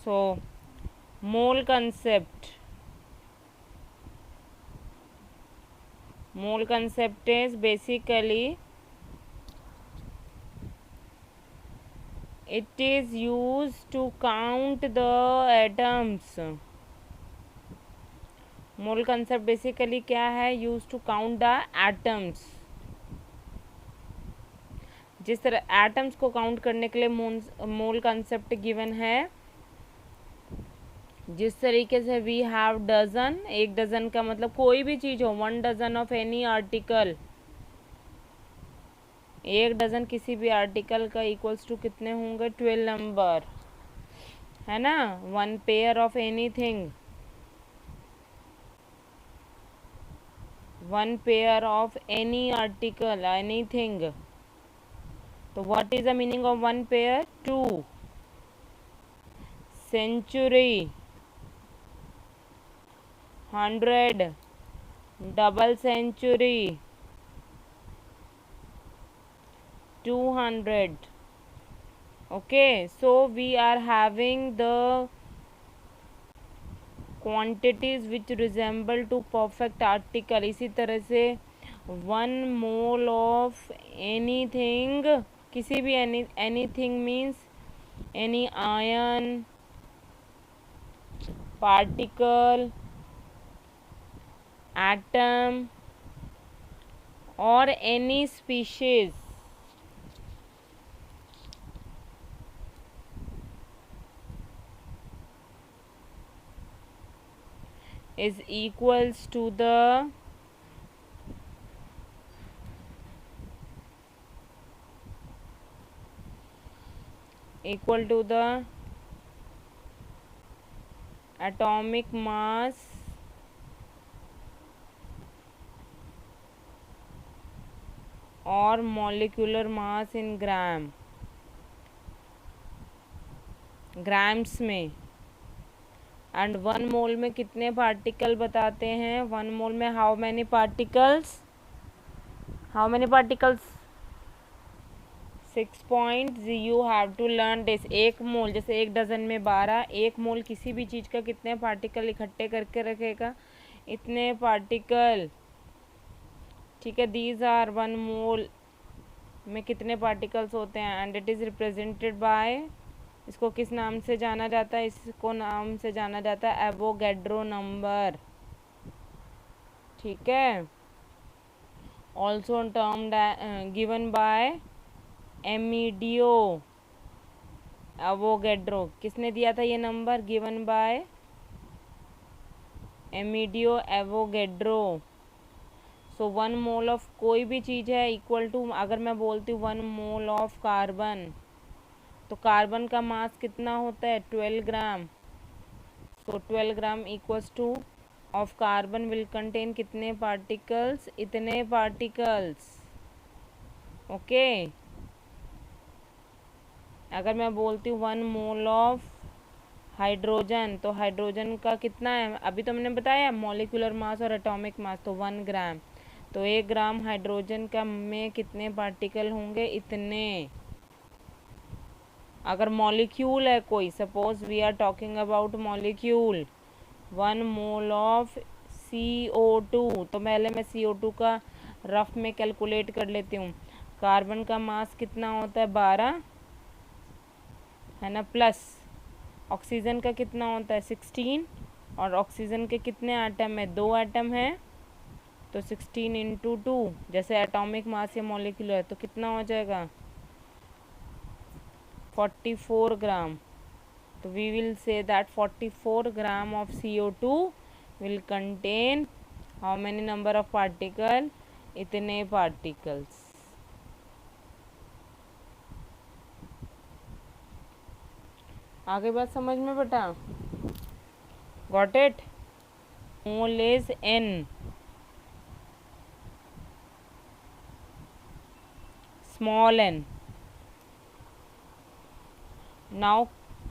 So mole concept is basically it is used to count the atoms. Mole concept basically क्या है? Use to count the atoms. जिस तरह atoms को count करने के लिए मोल कंसेप्ट गिवन है, जिस तरीके से वी हैव डजन, एक डजन का मतलब कोई भी चीज़ हो, 1 डजन ऑफ एनी आर्टिकल, एक डजन किसी भी आर्टिकल का इक्वल्स टू कितने होंगे? 12 नंबर, है ना. 1 pair of anything, 1 pair of any article, anything. तो what is the meaning of 1 pair? 2. Century, 100, double century, 200. Okay, so we are having the quantities which resemble to perfect article. इसी तरह से 1 mole of anything, किसी भी anything means any ion, particle, atom or any species is equals to the atomic mass or molecular mass in grams में. And 1 mole में कितने particle बताते हैं? 1 मोल में how many particles? 6 you have to learn this. 1 mole, जैसे 1 dozen में 12, 1 मोल किसी भी चीज़ का कितने पार्टिकल इकट्ठे करके रखेगा? इतने पार्टिकल. ठीक है, दीज आर 1 मोल में कितने पार्टिकल्स होते हैं. And it is represented by, इसको किस नाम से जाना जाता है? इसको नाम से जाना जाता है एवोगैड्रो नंबर. ठीक है. Also term given by Amedeo Avogadro. किसने दिया था ये number? Given by Amedeo Avogadro. So 1 mole of कोई भी चीज़ है इक्वल टू, अगर मैं बोलती हूँ 1 मोल ऑफ कार्बन, तो कार्बन का मास कितना होता है? 12 gram. So 12 gram equals to of carbon will contain कितने पार्टिकल्स? इतने पार्टिकल्स. ओके. अगर मैं बोलती हूँ 1 मोल ऑफ हाइड्रोजन, तो हाइड्रोजन का कितना है? अभी तो मैंने बताया मॉलिक्यूलर मास और एटॉमिक मास, तो 1 ग्राम. तो 1 ग्राम हाइड्रोजन का में कितने पार्टिकल होंगे? इतने. अगर मॉलिक्यूल है कोई, suppose we are talking about molecule, 1 mole of CO2, तो पहले मैं CO2 का रफ में कैलकुलेट कर लेती हूँ. कार्बन का मास कितना होता है? 12, है ना, प्लस ऑक्सीजन का कितना होता है? 16. और ऑक्सीजन के कितने एटम है? 2 एटम है, तो 16 इंटू 2, जैसे एटॉमिक मास या मॉलिक्यूलर है, तो कितना हो जाएगा? 44 ग्राम. तो we will say that 44 gram of CO2 will contain how many number of particle? इतने पार्टिकल्स. आगे बात समझ में बेटा? Got it? Mole is N. Small n. Now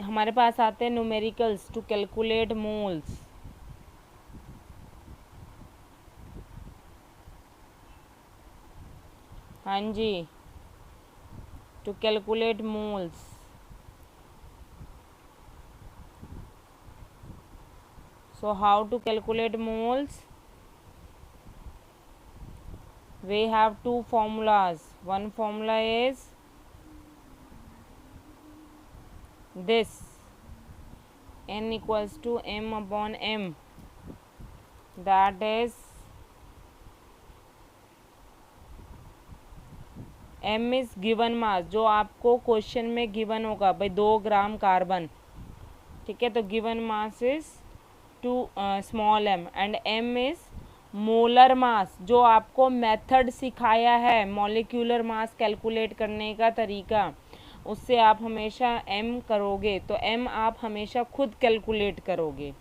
हमारे पास आते हैं न्यूमेरिकल्स टू कैलकुलेट मोल्स. हाँ जी, to calculate moles. So how to calculate moles? We have two formulas. One formula is this, n equals to m upon m, that is m is given mass, जो आपको question में given होगा भाई 2 gram carbon, ठीक है, तो given mass is 2 small m and m is molar mass, जो आपको मेथड सिखाया है मॉलिक्यूलर मास कैलकुलेट करने का तरीका, उससे आप हमेशा m करोगे तो m आप हमेशा खुद कैलकुलेट करोगे।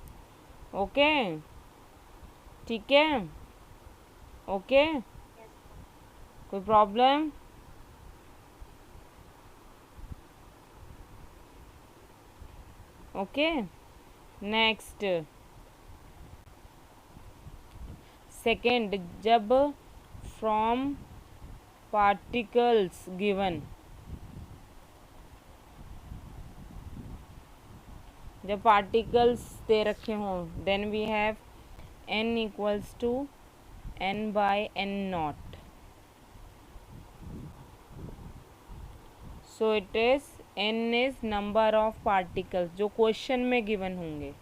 ओके, ठीक है, ओके, कोई प्रॉब्लम? ओके, नेक्स्ट सेकेंड, जब फ्रॉम पार्टिकल्स गिवन, जब पार्टिकल्स दे रखे हों, then we have n equals to n by n not, so it is n is number of particles जो क्वेश्चन में गिवन होंगे,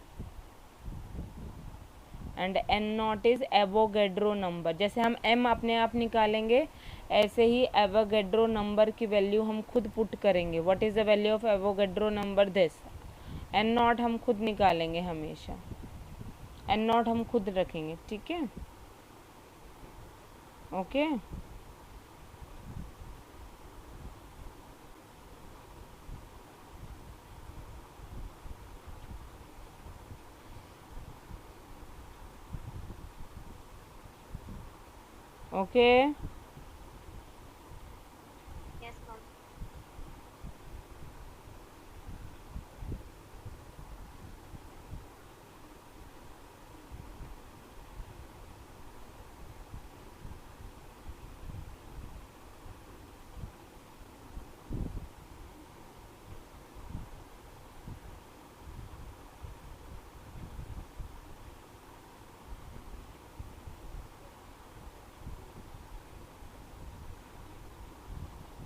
and n not is Avogadro number. जैसे हम m अपने आप निकालेंगे, ऐसे ही एवोगैड्रो नंबर की वैल्यू हम खुद पुट करेंगे। What is the value of Avogadro number? This n not हम खुद निकालेंगे, हमेशा n नॉट हम खुद रखेंगे, ठीक है, okay. Okay, Yes, ma'am.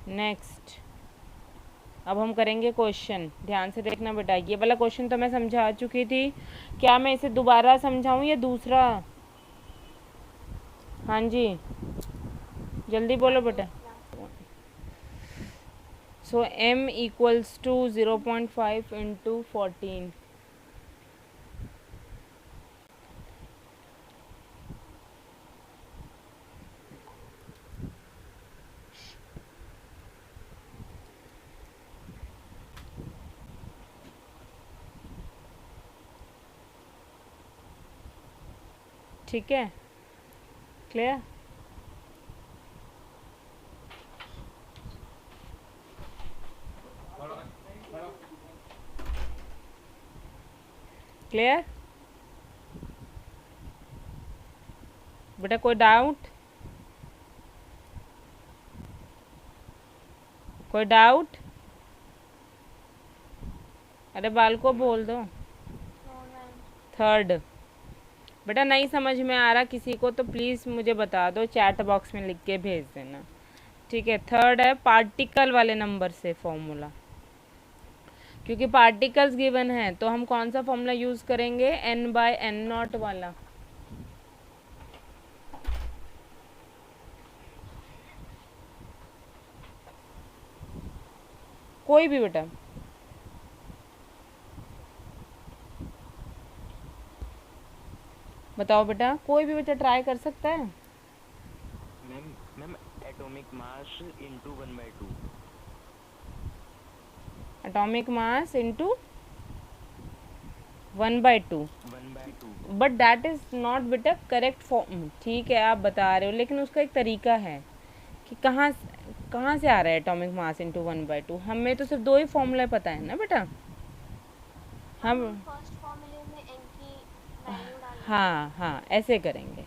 Next अब हम करेंगे क्वेश्चन। ध्यान से देखना बेटा, ये वाला क्वेश्चन तो मैं समझा चुकी थी, क्या मैं इसे दोबारा समझाऊं या दूसरा? हाँ जी, जल्दी बोलो बेटा। सो m इक्वल्स टू 0.5 इंटू 14, ठीक है, क्लियर? क्लियर बेटा, कोई डाउट? कोई डाउट? अरे बाल को बोल दो। No, ma'am. थर्ड बेटा, नहीं समझ में आ रहा किसी को तो प्लीज़ मुझे बता दो, चैट बॉक्स में लिख के भेज देना, ठीक है। थर्ड है पार्टिकल वाले नंबर से फॉर्मूला, क्योंकि पार्टिकल्स गिवन है तो हम कौन सा फॉर्मूला यूज़ करेंगे? n बाय n नॉट वाला। कोई भी बेटा, बताओ बेटा, कोई भी बेटा ट्राई कर सकता है। Ma'am ma'am atomic mass into 1/2। Atomic mass into 1/2, 1/2। But that is not बेटा करेक्ट फॉर्म। ठीक है आप बता रहे हो, लेकिन उसका एक तरीका है कि कहाँ से आ रहा है एटॉमिक मास इंटू 1/2। हमें तो सिर्फ 2 ही फॉर्मूला पता है ना बेटा, हम फर्स्ट फॉर्मूले में n की वैल्यू डाल। हाँ ऐसे करेंगे,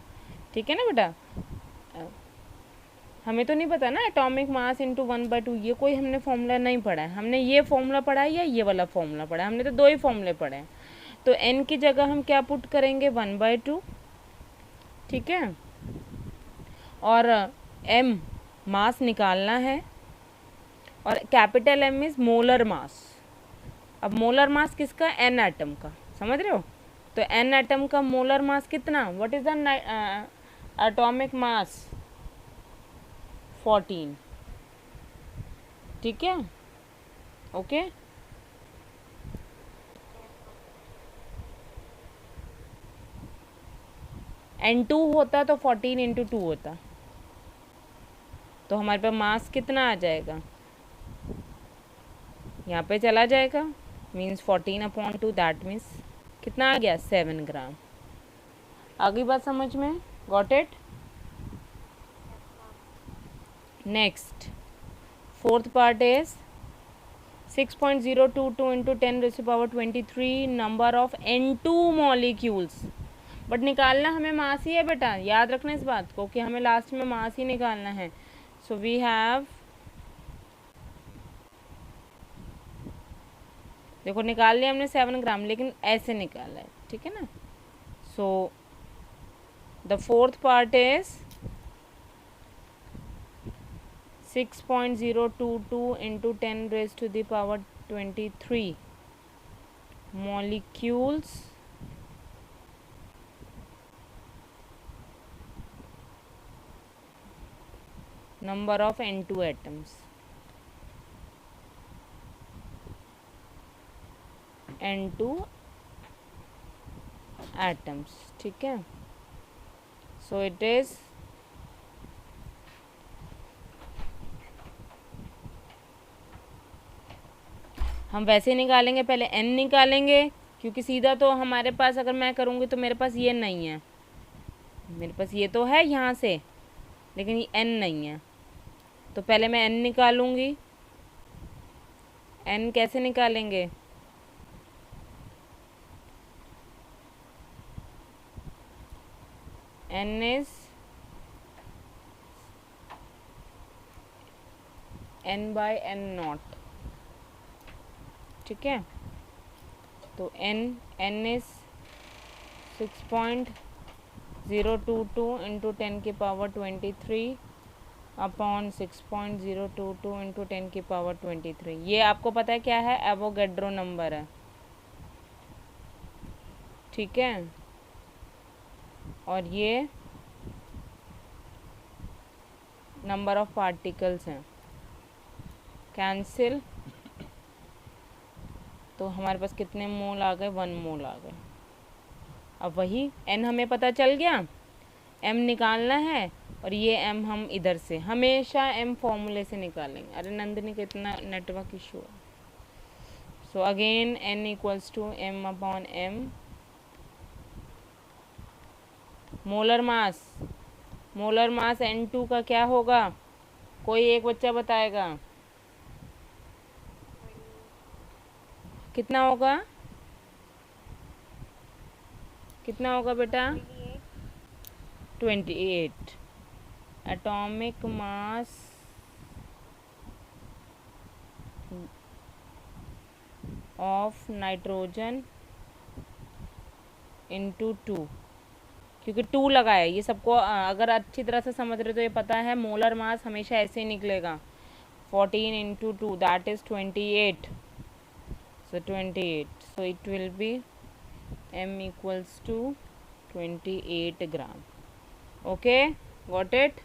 ठीक है ना बेटा। हमें तो नहीं पता ना एटॉमिक मास इंटू 1/2, ये कोई हमने फॉर्मूला नहीं पढ़ा है। हमने ये फॉर्मूला पढ़ा है या ये वाला फॉर्मूला पढ़ा है? हमने तो 2 ही फॉर्मूले पढ़े हैं। तो n की जगह हम क्या पुट करेंगे 1/2, ठीक है। और m मास निकालना है, और capital M is molar mass. अब मोलर मास किसका, n एटम का, समझ रहे हो। तो n एटम का मोलर मास कितना, what is the atomic mass 14, ठीक है, ओके। N2 होता तो 14 इंटू 2 होता, तो हमारे पास मास कितना आ जाएगा, यहाँ पे चला जाएगा, मीन्स 14/2, दैट मीन्स कितना आ गया 7 ग्राम। आगे बात समझ में, got it. Next fourth part is 6.022 into 10⁻23 number of N2 molecules. But निकालना हमें मास ही है बेटा, याद रखना इस बात को कि हमें लास्ट में मास ही निकालना है। सो वी हैव, देखो निकाल लिया हमने 7 ग्राम, लेकिन ऐसे निकाला है, ठीक है ना। So the fourth part is 6.022 into 10⁻23 molecules number of N2 atoms, N2 atoms, ठीक है। सो इट इज हम वैसे निकालेंगे, पहले n निकालेंगे, क्योंकि सीधा तो हमारे पास अगर मैं करूँगी तो मेरे पास ये नहीं है, मेरे पास ये तो है यहाँ से, लेकिन ये n नहीं है। तो पहले मैं n निकालूंगी। n कैसे निकालेंगे, n इज n/n0, ठीक है। तो n is 6.022 into 10⁻23 upon 6.022 into 10⁻23। ये आपको पता है क्या है, एवोगैड्रो नंबर है, ठीक है। और ये नंबर ऑफ पार्टिकल्स हैं, कैंसिल, तो हमारे पास कितने मोल आ गए, 1 मोल आ गए। अब वही n हमें पता चल गया, m निकालना है, और ये m हम इधर से हमेशा m फॉर्मूले से निकालेंगे। अरे नंदिनी कितना नेटवर्क इशू है। So again n equals to m/m। Molar mass N2 का क्या होगा, कोई एक बच्चा बताएगा कितना होगा, कितना होगा बेटा, 28। Atomic mass of nitrogen into 2, क्योंकि 2 लगाया, ये सबको अगर अच्छी तरह से समझ रहे तो ये पता है मोलर मास हमेशा ऐसे ही निकलेगा, 14 into 2 that is 28। So 28, so it will be m equals to 28 gram. Okay, got it?